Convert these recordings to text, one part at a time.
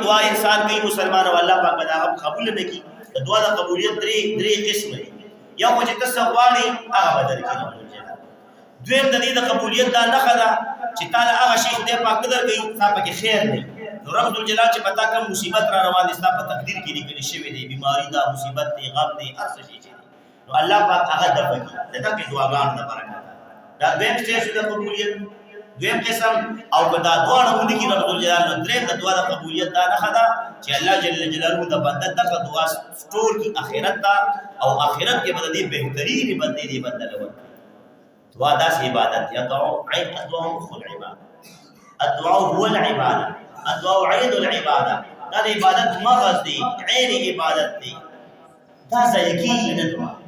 دعا انسان کوي مسلمان او الله پاک دا قبول نه کی دعا د قبولیت درې قسم دي یو چې تاسو غواړي هغه بدل کړئ دویم د دې د قبولیت دا نه خدا چې تعالی هغه شی خدای پاک درکړي تاسو کې خیر دی نو رب الجلال چې پتا کوم مصیبت را روان دي تاسو په تقدیر کې لیکل شوی دی بیماری دا مصیبت دی غم دی هر څه شي نو الله پاک هغه دغه کې دعاګان د برکت دا دویم سټیج د قبولیت دویم قسم او دا دعا نه ونی کې رب الجلال نو دریم د دعا د قبولیت دا نه خدا چې الله جل جلاله د بنده دغه دعا سٹور کی اخرت دا او اخرت کې بده بهترین بنده دی بدل ورته دعا داس عبادت یا دعا مخ العبادة الدعاء هو العبادة الدعاء عين العبادة دا عبادت مغز دی عین عبادت دی دا ځکه نه دعا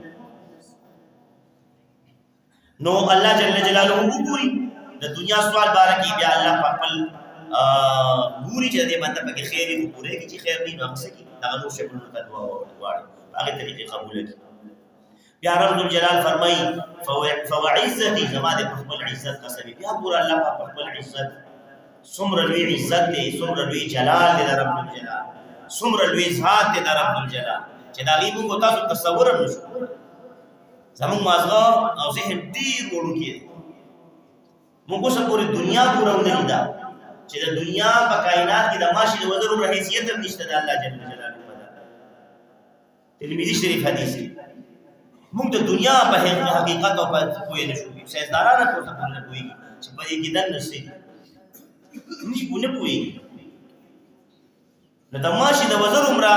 نو الله جل جلاله وګوري د دنیا سوال بارکی بیا الله په خپل ګوري چې دې باندې په خیر دې پوره کې چې خیر دې نو څه کې دا نو شکل ته دعا وغواړي هغه طریقې قبول کړي بیا رب الجلال فرمای فوعزتي زماده په خپل عزت قسم بیا ګور الله په خپل عزت سمر لوی عزت دې سمر لوی جلال دې رب الجلال سمر لوی ذات دې رب الجلال چې دا غي موږ تاسو تصور نشو زمون مازغه او ذهن ډیر ورونکي موږ څه پوری دنیا پورا ونه دا چې د دنیا په کائنات کې د ماشي د وزر او حیثیت هم نشته د الله جل جلاله په تلمیذ شریف حدیث موږ د دنیا په حقیقت او په کوی نشو سیدارانه کو څه نه کوي چې په دې کې دن نشي نه کوي نو د ماشي د وزر عمره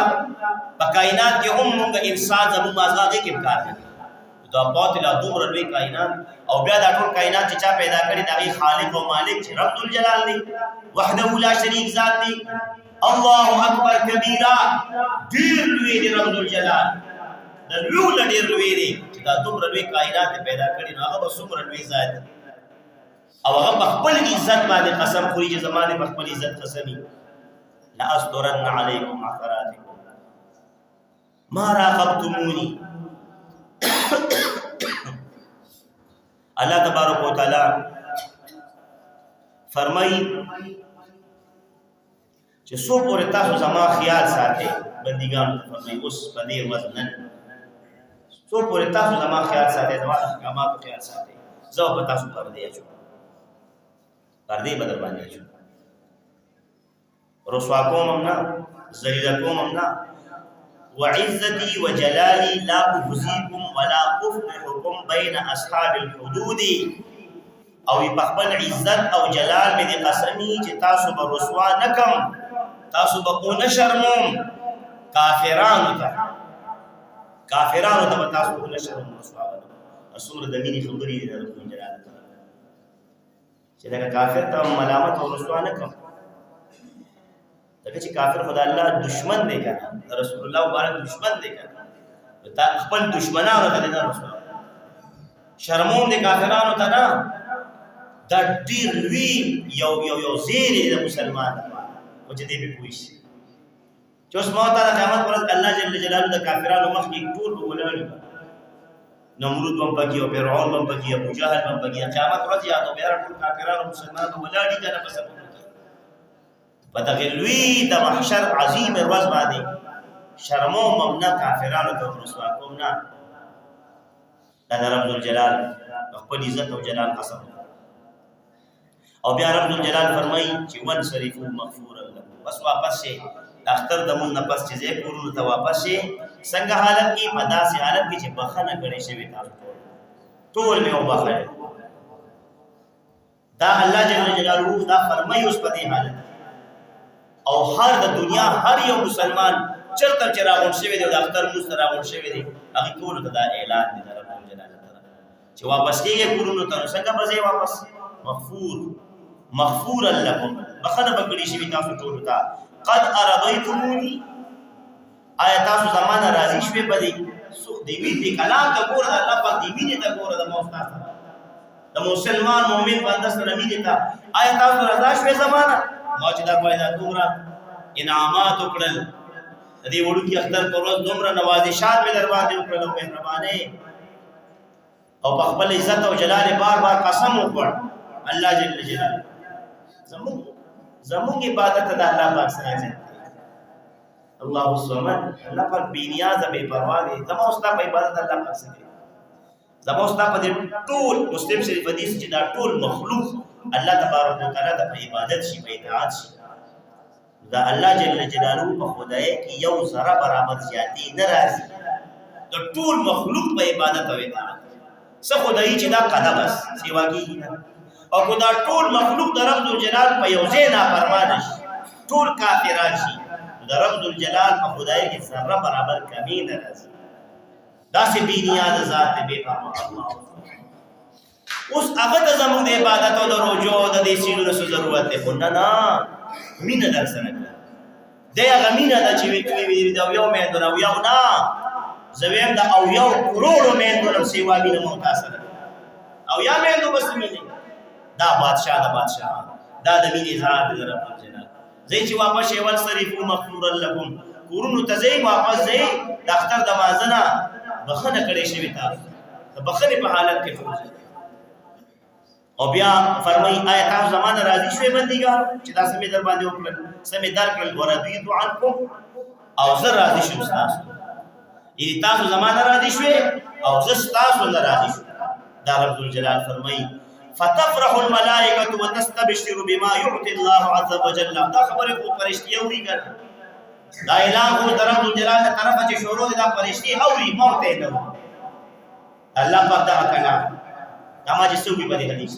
په کائنات کې هم موږ انسان زموږ مازغه کې کار کوي دا باطل دومره لوی کائنات او بیا دا ټول کائنات چې چا پیدا کړی دا خالق او مالک چې رب الجلال دی وحده لا شریک ذات دی الله اکبر کبیره ډیر لوی دی رب الجلال د لوی ډیر لوی دی چې دا دومره لوی کائنات پیدا کړی نو هغه څومره لوی ذات او هغه په خپل عزت باندې قسم خوري چې زمانه په خپل عزت قسمی لا استرن علیکم عثراتکم ما راقبتمونی اللہ تبارک و تعالی فرمائی چې سو پورې تاسو زما خیال ساتي بندګان فرمائی اوس باندې وزنن سو پورې تاسو زما خیال ساتي زما احکامات خیال ساتي زو په تاسو پردې اچو پردې بدل باندې اچو رسوا کوم نه ذلیل کوم نه وعزتي وجلالي لا أخزيكم ولا أفضحكم بين أصحاب الحدود او بخبل عزت او جلال میں دی قسمی چې تاسو به رسوا نکم تاسو به کو نشرمم کافرانو ته تاسو کو نشرم رسوا اسمر د مینې خبرې د رب جلال چې دا کافر ته ملامت او رسوا نکم دغه چې کافر خدای الله دشمن دی کنه رسول الله مبارک دشمن دی کنه تا خپل دشمنانو ته نه رسول شرمون دي کافرانو ته نه دا ډیر لوی یو زیری د مسلمان او چې دې به پوښ چې اوس مو ته د قیامت پر الله جل جلاله د کافرانو مخ کې ټول ولاړ نمرود هم پکې او فرعون هم پکې ابو جهل هم پکې قیامت ورځ یاد او بیا ټول کافرانو مسلمانانو ولاړ دي کنه بس پتغلوی د محشر عظیم ورځ باندې شرمو ممنا کافرانو ته رسوا کوم نه دا رب الجلال خپل عزت او جلال قسم او بیا رب الجلال فرمایي چې ون شریفو مغفور الله بس واپس شي اختر دمون نه پس چې زه کورونو ته واپس شي څنګه حالت کې مداسي حالت کې چې بخنه کړي شوی تاسو ټول مې وبخله دا الله جل جلاله دا فرمایي اوس په دې حالت او هر د دنیا هر یو مسلمان چرته چراغون شوی دی د اختر مستراغون شوی دی هغه ټول ته دا اعلان دی رب الجلال چې واپس کېږي کورونو ته څنګه به واپس مغفور لكم بخنه بکړي شوی تاسو ټول ته قد ارضیتمونی آیا تاسو زمانه راضی شوی په دې دی وی کلام ته ګوره الله پاک دی مینه ته ګوره د موستاس د مسلمان مؤمن بنده سره مینه ته آیا تاسو رضا شوی زمانه موجوده پیدا دومره انعامات وکړل دې وړو کې اختر پر ورځ دومره نوازشات مې در باندې وکړل او مهربانه او په خپل عزت او جلال بار قسم وکړ الله جل جلاله زمون عبادت د الله پاک سره الله الصمد الله پاک بے نیاز بے پروا دی زما استا په عبادت الله پاک سره زما استا په ټول مسلم شریف حدیث چې دا ټول مخلوق الله تبارک وتعالى د عبادت شي په اطاعت شي دا الله جل جلاله په خدای کې یو ذره برابر زیاتی ناراضي د ټول مخلوق په عبادت او اطاعت څه خدای چې دا قدا بس سیوا کیږي او کو دا ټول مخلوق د رب جلال په یو ځای نه فرمان شي ټول کافران شي د رب الجلال په خدای کې ذره برابر کمی ناراضي دا سي بي نیاز ذات به پروا الله اوس هغه د زموږ د عبادت او د روزو د دې سینو سره ضرورت ده نه نه مینه در سره ده هغه مینه د چې وی دا یو مې دونه یو نه زویم د او یو کروڑو مې دونه سیوا مینه متاثر او یا مې دونه بس مینه دا بادشاہ دا د مینه ذات د رب الجلال زي چې واپس شیول صریفو مغفور لكم کورونو ته زي واپس زي د اختر د مازنه بخنه کړي شوی تاسو د بخنه په حالت کې فوز او بیا فرمای آیا تاسو زمانه راضي شوي بندګار چې تاسو می در باندې وکړل سمې در کړل ورضیت عنکم او زه راضي شوم تاسو یعنی تاسو زمانه راضي شوي او زه تاسو نه راضي شوم دا رب الجلال فرمای فتفرح الملائکه وتستبشر بما يعطي الله عز وجل دا خبره کو فرشتي اوري ګر دا اعلان کو رب الجلال طرف چې شروع دا فرشتي اوري موت نه الله پاک دا کلام دما چې سوي په دې حدیث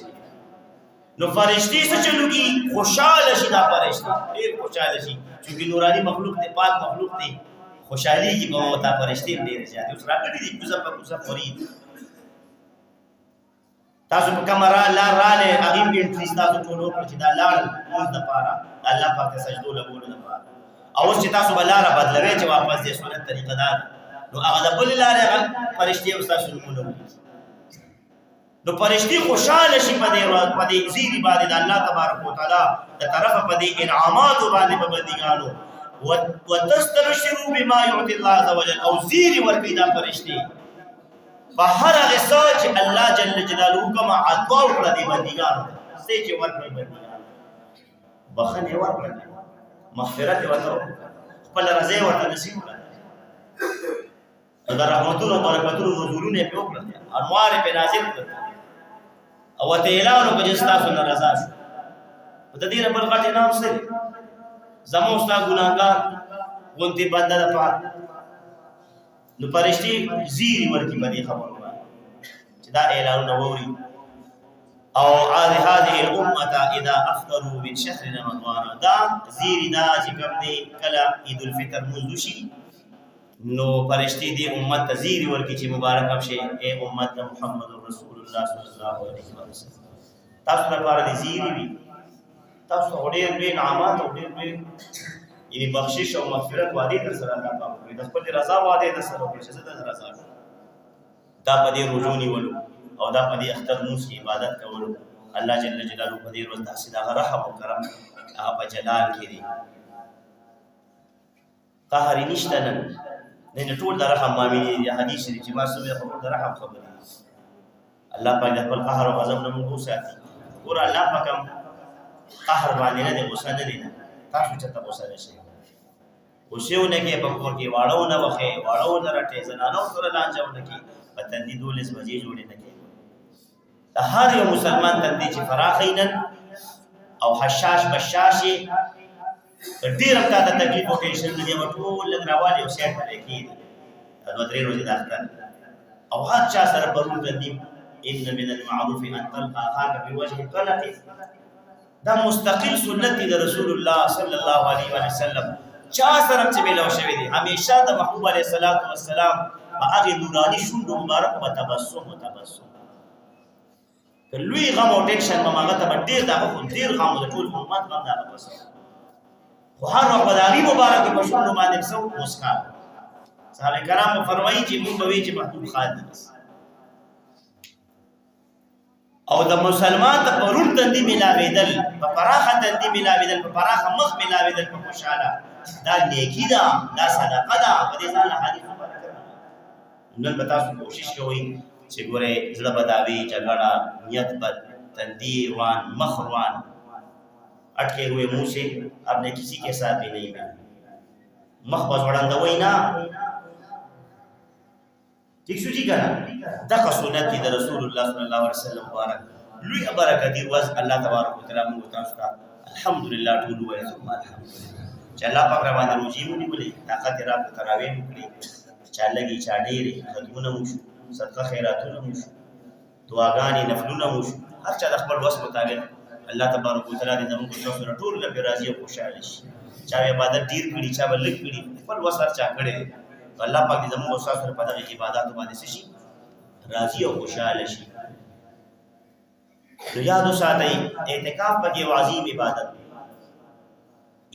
نو فرشتي څه چلوږي خوشاله شي دا فرشتي ډېر خوشاله شي چې نوراني مخلوق ته پاک مخلوق ته خوشحالي کی په وتا فرشتي ډېر زیات اوس راکړي دي کوزه په کوزه فرید تاسو په کمره لا راله هغه انټری تاسو ټولو پر چې دا لاړ موږ د پاره الله پاک ته سجدو لګول نه پاره او چې تاسو بلاره بدلوي چې واپس دې سنت طریقه دا نو هغه د بل لارې فرشتي او تاسو نمونه نو فرشتي خوشاله شي په دې زیری باندې د الله تبارک وتعالى د طرفه په دې انعامات باندې په بندګانو وتستبشروا بما يعطي الله عز وجل او زیری ورکړي دا فرشتي بهر هغه چې الله جل جلاله کما عطا وکړه دې بندګانو څه چې ورکړي بندګانو بخنه ورکړي مغفرت ورته خپل رضا ورته نصیب کړه دا رحمتونو او برکتونو نزولونه په وکړه انوار په نازل کړه او ته اعلان وکړه چې تاسو نه رضا شو په دې رب الغټ نام سره زمو استا ګناګار غونتی بنده ده پات نو پرشتي زیری ورکی باندې خبرونه چې دا اعلان نووري او هذه الامه اذا افطروا من شهر رمضان دا زیری دا چې کوم دی کله عید الفطر منځوشي نو پرشتي دی امت زیری ورکی چې مبارک شي اے امت محمد رسول الله صلی الله علیه وسلم تاسو لپاره دی زیری وي تاسو ډېر ډېر نعمت او ډېر ډېر یعنی بخشش او مغفرت وعده در سره الله پاک کوي د خپل رضا وعده در سره کوي چې د رضا دا په دې رجونی ولو او دا په دې اختر موس کی عبادت کولو الله جل جلاله په دې ورځ تاسو دا رحم او کرم هغه په جلال کې دي قهر نشتنن نه ټول د رحم مامي دي حدیث دي چې ما سمې خبر د رحم خبره الله پاک خپل قهر او غضب نه مو ساتي ور الله پاک قهر باندې نه غوسه نه دي تاسو چې تاسو نشئ وشيونه کې په کور کې واړو نه وخه واړو نه راټې زنانو سره لانجاونه کې پتندې دولس بجې جوړې نه کې د هر یو مسلمان تندې چې فراخینن او حشاش بشاشي ډیر تا د تکلیف او ټینشن نه دی ټول لګراوالي او سیټ کې دا درې ورځې د اختر او هر چا سره پرون تندې ان من المعروف ان تلقى اخاك بوجه طلق دا مستقل سنت دی رسول الله صلی الله علیه وسلم چا سره چې ملو شوی دی همیشه د محبوب علیه الصلاۃ والسلام هغه نورانی شوند مبارک په تبسم کلوی غم او ټینشن ما هغه ته ډیر دا خو ډیر غم د ټول امت غم دا بس خو هر وخت د علی مبارک په شوند باندې څو مسکان صحابه کرام فرمایي چې موږ به چې محبوب خادم او د مسلمان ته پرون تندې ملاویدل په پراخه تندې ملاویدل په پراخه مخ ملاویدل په خوشاله دا نیکی ده دا صدقه ده په دې ځان حدیث نن به تاسو کوشش کوئ چې ګوره زړه بداوي جګړه نیت بد تندې روان مخ روان اٹکے ہوئے منہ سے آپ نے کسی کے ساتھ بھی نہیں ملا مخ په ځوړندوي نه ٹھیک شو جی کنه دغه سنت دی د رسول الله صلی الله علیه وسلم مبارک لوی برکت ورځ الله تبارک وتعالى موږ تاسو ته الحمدلله ټول وایو ثم الحمدلله چې الله پاک را باندې روزي مونږ ولې طاقت را په تراویح وکړي چا لګي چا ډېرې خدمونه مو شو صدقه خیراتونه مو شو دعاګانې نفلونه مو شو هر چا د خپل وس مطابق الله تبارک وتعالى دې زموږ تاسو سره ټول له راضي او خوشاله شي چا عبادت ډیر کړي چا بل کړي خپل وس هر چا کړي الله پاک دې زموږ تاسو سره په دغه عبادت باندې شي راضي او خوشاله شي نو یاد وساتئ اعتکاف پکې عظیم عبادت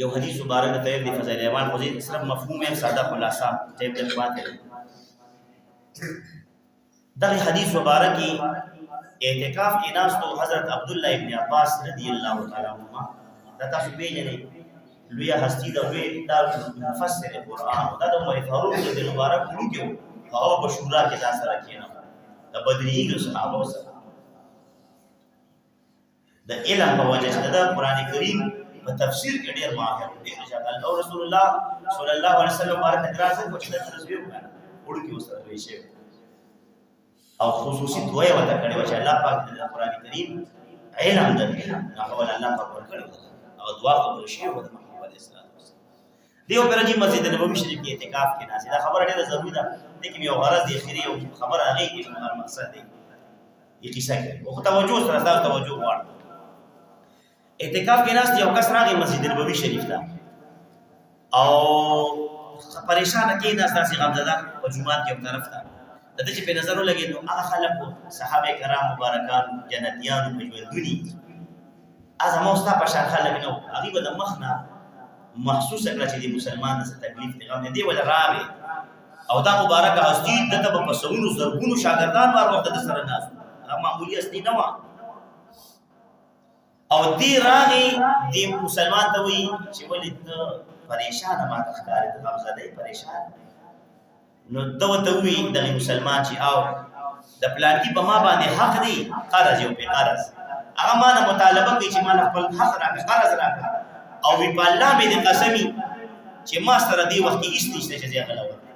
یو حدیث مبارک ته د فضائل ایمان خو دې صرف مفهوم ہے ساده خلاصہ ټیپ د بات ہے دغه حدیث مبارک کی اعتکاف کې ناس تو حضرت عبداللہ ابن عباس رضی اللہ تعالی عنہما دا تاسو پیژنئ لوی هستی دا لوی دا مفسر قرآن دا د عمر فاروق رضی مبارک لوګو هغه بشورا کې دا سره کېنه د بدرېږي صحابه سره د علم په وجه چې د قرآن کریم په تفسیر کې ډېر ماهر دی انشاءالله او رسول الله صلی الله علیه وسلم باندې دراسه کوي چې تصویر وکړه وړو کې وسره وی شي او خصوصي دوی وته کړي چې الله پاک د قرآن کریم علم درکړي هغه الله پاک ورکړي او دعا قبول شي او د محمد علیه السلام دیو پرجی مسجد نبوی شریف کې اعتکاف کې ناس دا خبره ډېره ضروري ده لیکن یو غرض دی اخري او خبره هغه کې مقصد دی یی قصه کوي او توجه سره تاسو توجه وړ اعتکاف کې ناس یو کس راغی مسجد نبوی شریف ته او پریشان کې ناس داسې غمزده او جمعات کې یو طرف ته د دې په نظر ولګي نو هغه خلک صحابه کرام مبارکان جنتیان په ژوندونی اعظم اوستا په شان خلک نو هغه به د مخنا محسوس کړه چې د مسلمان څخه تکلیف دی غو دی ولا راغی او دا مبارکه هستی دته په سونو زرګونو شاګردان بار وخت د سره ناس معمولی اصلي نه و او دی راغی دی مسلمان ته وی چې ولې پریشان ما ښکارې د غمزده پریشان نو دوته وی د مسلمان چې او د پلان کې په ما باندې حق دی قرض یو په قرض هغه ما نه مطالبه کوي چې ما خپل حق راکړه قرض راکړه او وی په الله باندې قسمی چې ما سره دی وخت کې استیشته چې زه غلا وکړم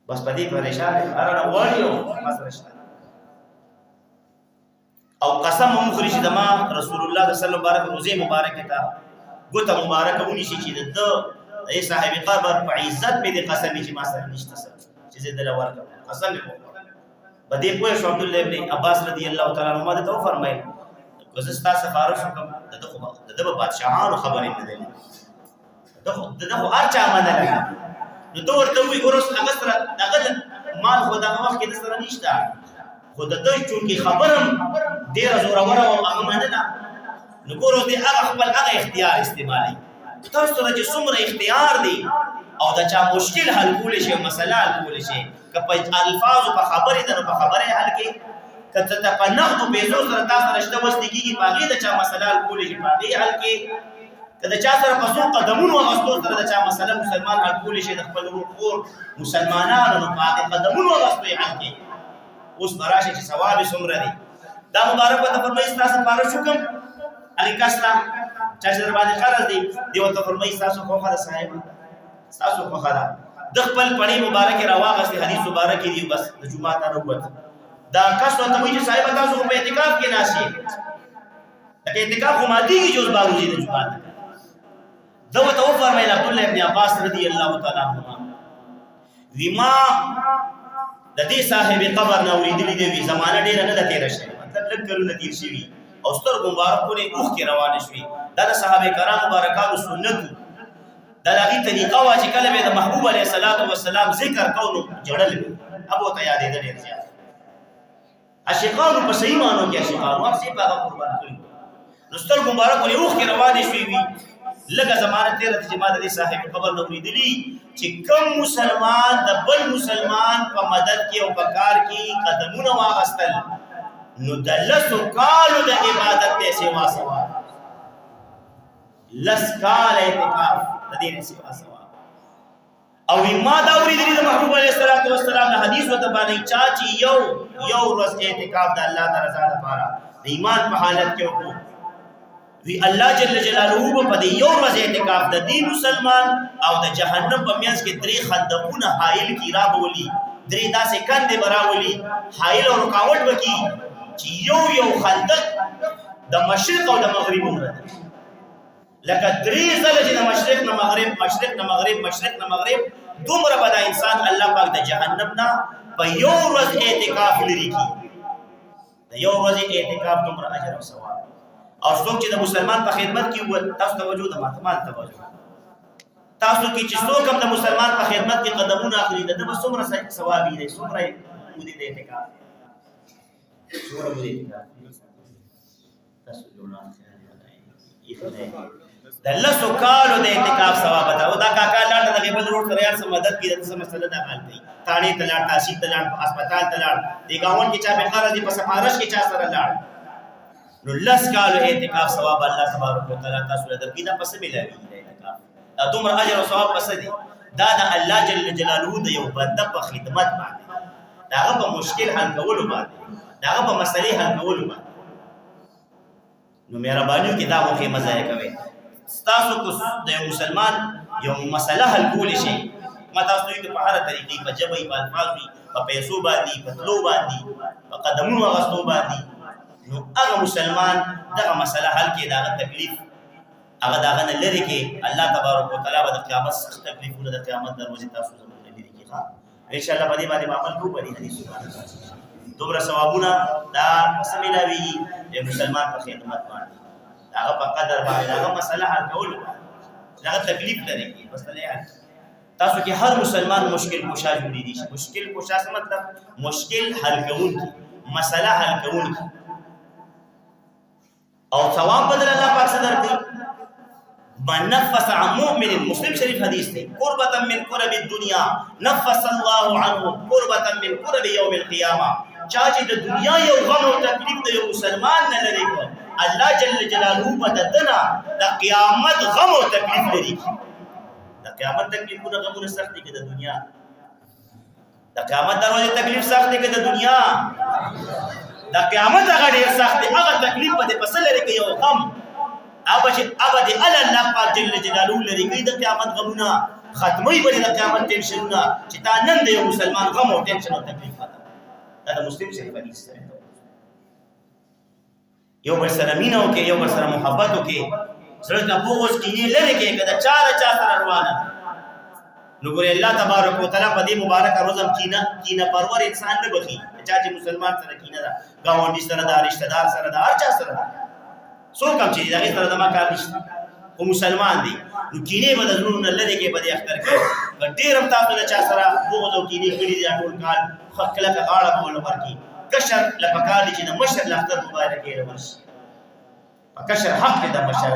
بس په دې پریشان ارانه وړیو ما سره شته او قسم مخرج دما رسول الله صلی الله علیه وسلم بارک روزه مبارک تا ګوته مبارک ونی شي چې د ای صاحب قبر په عزت به د قسم چې ما سره نشته چې زه دل ورکړم قسم په بده په شو عبد الله ابن عباس رضی الله تعالی عنہ ته فرمایي وزستا سفارش وکم دغه بادشاہانو خبرې نه دی دغه هر چا باندې نو تو ورته وی ورس هغه سره دغه مال خو دغه وخت کې سره نشته خو د دوی چونکی خبرم ډیر زوره وره او هغه باندې نه نو ګورو دې هغه خپل هغه اختیار استعمالي تاسو ته چې څومره اختیار دی او دا چا مشکل حل کول شي مسله حل کول شي که په الفاظ په خبرې ده په خبره حل کې کته ته په نقد په زور سره تاسو رشته وستګي باغې د چا مسله حل کول شي باغې حل کې کله چا سره په څو قدمونو غوښتل سره د چا مسله مسلمان حل کول شي د خپل ورور مسلمانانو په قدمونو غوښتل حل کې اوس براشه چې ثواب څومره دی دا مبارک ته فرمایي تاسو پاره شکم علی کاستا چې در باندې قرض دی دیو ته فرمایي تاسو خو خدای صاحب تاسو خو خدای د خپل پړی مبارک راواغسته حدیث مبارک دی بس د جمعه ته وروت دا کاسو ته وایي چې صاحب تاسو په اعتکاف کې ناشي د اعتکاف مادي کې جوړ باغوي د جمعه دو ته فرمایي عبد الله ابن عباس رضی الله تعالی عنہ ویما د دې صاحب قبر نو ورېدلې دی زمانہ ډیر نه د تیر شي مطلب لږ کلونه تیر شي او ستر مبارکونه اوخ کې روان شي دا د صحابه کرام مبارکانو سنت دا لغی طریقه وا چې کله به د محبوب علیه الصلاۃ والسلام ذکر کوو جوړل ابو ته یادې ده ډیر زیات عاشقانو په صحیح مانو کې عاشقانو اکثر په قربان کړي نو ستر مبارکونه اوخ کې روان شي لګه زمانه تیر چې ما د صاحب قبر نو ورېدلې چې کوم مسلمان د بل مسلمان په مدد کې او په کار کې قدمونه واغستل نو د لسو کالو د عبادت ته سیوا سوا لس کال اعتکاف د دې سیوا سوا او ما دا ورېدلې د محبوب علیه الصلاۃ والسلام د حدیث وته باندې چې یو ورځ اعتکاف د الله تعالی رضا لپاره د ایمان په حالت کې وکړو وی الله جل جلاله په دې یو ورځ اعتکاف د دې مسلمان او د جهنم په میانس کې 3 خندقونه حائل کی را بولی 3 داسې کندې براولي حائل او رکاوټ وکي چې یو خندق د مشرق او د مغرب عمره لکه 3 ځله چې د مشرق نه مغرب دومره بدا انسان الله پاک د جهنم نه په یو ورځ اعتکاف لري کی د یو ورځ اعتکاف دومره اجر او ثواب او څوک چې د مسلمان په خدمت کې و تاسو توجه د ماتمال توجه تاسو کې چې څوک هم د مسلمان په خدمت کې قدمونه اخلي د څومره ثواب دی څومره مودې د اعتکاف څومره مودې تاسو جوړه د لسو کالو د اعتکاف ثواب ده او دا کاکا لاړ د غیبت روډ سره یار سم مدد کړي د سم مسله دا حل کوي تاړي تلاړ تاسي تلاړ هسپتال تلاړ دی گاون کې چا به خارج په سفارش کې چا سره لاړ نو لس کالو اعتکاف ثواب الله تبارک وتعالى تاسو درکې دا پس ملایي اعتکاف دا دومره اجر او ثواب پس دي دا د الله جل جلاله د یو بنده په خدمت باندې دا په مشکل حل کولو باندې دا په مسلې حل کولو باندې نو مهرباني کې دا موخه مزه کوي تاسو کو د مسلمان یو مسله حل کول شي ما تاسو یې په هر طریقې په جبهي په الفاظي په پیسو باندې په تلو باندې په قدمونو غستو باندې نو هغه مسلمان دغه مسله حل کې دا تکلیف هغه داغه نه لري کې الله تبارک وتعالى د قیامت سخت تکلیفونه د قیامت دروازې تاسو زموږ لري کې ها ان شاء الله باندې عمل کوو په دې حدیث باندې دومره ثوابونه دا مسلمانوي د مسلمان په خدمت باندې هغه په قدر باندې هغه مسله حل کول هغه تکلیف لري مسله تاسو کې هر مسلمان مشکل کوشا جوړی دي مشکل کوشا څه مطلب مشکل حل کول مسله حل کول او ثواب بدل الله پاک سے درکې من نفس عن مؤمن مسلم شریف حدیث دی قربة من قرب الدنيا نفس الله عنه قربة من قرب يوم القيامه چا چې د دنیا یو غم او تکلیف د یو مسلمان نه لري الله جل جلاله بددنا د قیامت غم او تکلیف لري د قیامت تکلیفونه غمونه سخت دي د دنیا د قیامت دروازه تکلیف سخت دي د دنیا د قیامت هغه ډیر سخت دي هغه تکلیف په پسل لري کې یو غم ابد الله پاک جل جلاله لري کې د قیامت غمونه ختمي بری د قیامت ټینشنونه چې تا نن د یو مسلمان غم او ټینشن او تکلیف ختم دا مسلم شریف حدیث دی یو بل سره مینه وکي یو بل سره محبت وکي سره د بوغوس کې لری کې کده چا سره روانه نو ګور الله تبارک وتعالى په دې مبارک روزم کینه پرور انسان نه بخي چې مسلمان سره کینه دا گاونډي سره دا رشتہ دار سره دا هر چا سره سو کم چې دا سره د ما کار نشته او مسلمان دي نو کینه بدلون نه لری کې په دې اختر کې ډیرم تاسو له چا سره بوغوس او کینه کړی دي ټول کال خلک غاړه بول ورکی کشر لپکار چې د مشر لختر مبارک یې ورشي کشر حق د مشر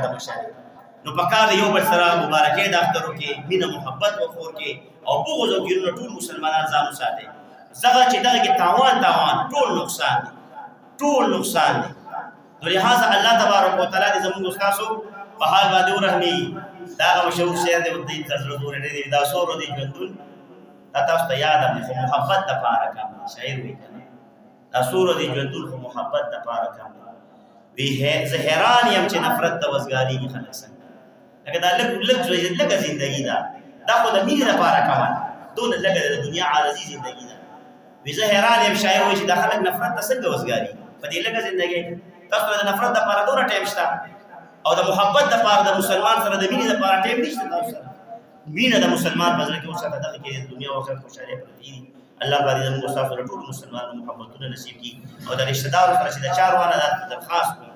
نو پکار یو بل سره مبارکې د اخترو کې مینه محبت او خور کې او بغض او ګیرونه ټول مسلمانان ځانو ساتي زغه چې دغه کې تاوان ټول نقصان دي نو لہذا الله تبارک وتعالى دې زموږ استادو په حال باندې ورحمي دا مشهور شعر دی د تزرد ورې دا سور دی ژوندون تاسو ته یاد هم محبت د پاره کوم شاعر وی دا سور دی ژوندون محبت د پاره کوم وی زهران یم چې نفرت د وزګاری کی خلک څنګه لکه دا لږ زندگی دا خو د مینې لپاره کوم دون لږ د دنیا عارضی زندگی ده وی زهران یم شاعر وی چې د خلک نفرت څنګه وزګاری په دې لږ زندگی تاسو د نفرت لپاره دونه ټایم شته او د محبت لپاره د مسلمان سره د مینې لپاره ټایم نشته تاسو سره مینه د مسلمان په ځل کې اوسه دغه کې دنیا او آخرت خوشاله پرتی الله باندې موږ تاسو ټول مسلمانانو محبتونه نصیب کړي او د رشتہ دارو سره چې د چاروانه درخواست کوي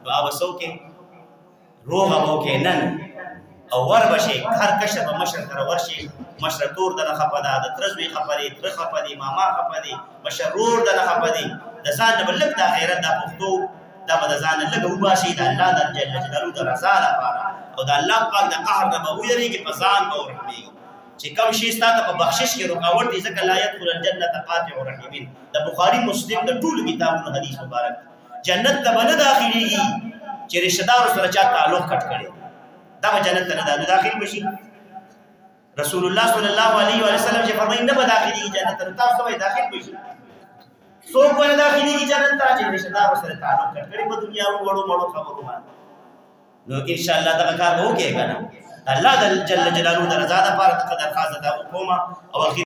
دعا وسو کې روغ مو کې نن او ور بشي هر کشه په مشر تر ورشي مشر تور د خپدا د ترزوی خپدي تر خپدي ماما خپدي مشرور د خپدي د ځان بلک د غیرت د پښتو دا به ځان لګ وباسي د الله د جل جلاله د رضا لپاره او د الله پاک د قهر نه به ویریږي په ځان به ورحمي چې کوم شي ستاسو په بخشش کې رکاوټ دي ځکه لا يدخل الجنه قاطع رحمین د بخاری مسلم د ټول کتابونو حدیث مبارک جنت ته بل داخليږي چې رشتہ دار سره چا تعلق کټ کړي دا به جنت ته نه داخل بشي رسول الله صلی الله علیه و سلم چې فرمایي نه به داخليږي جنت ته تاسو به داخل بشي څوک به داخليږي جنت ته چې رشتہ دار سره تعلق کټ کړي په دنیا وړو مړو خبرو باندې نو ان شاء الله دا کار به وکړي کنه الله جل جلاله د رضا لپاره درخواست ده کومه او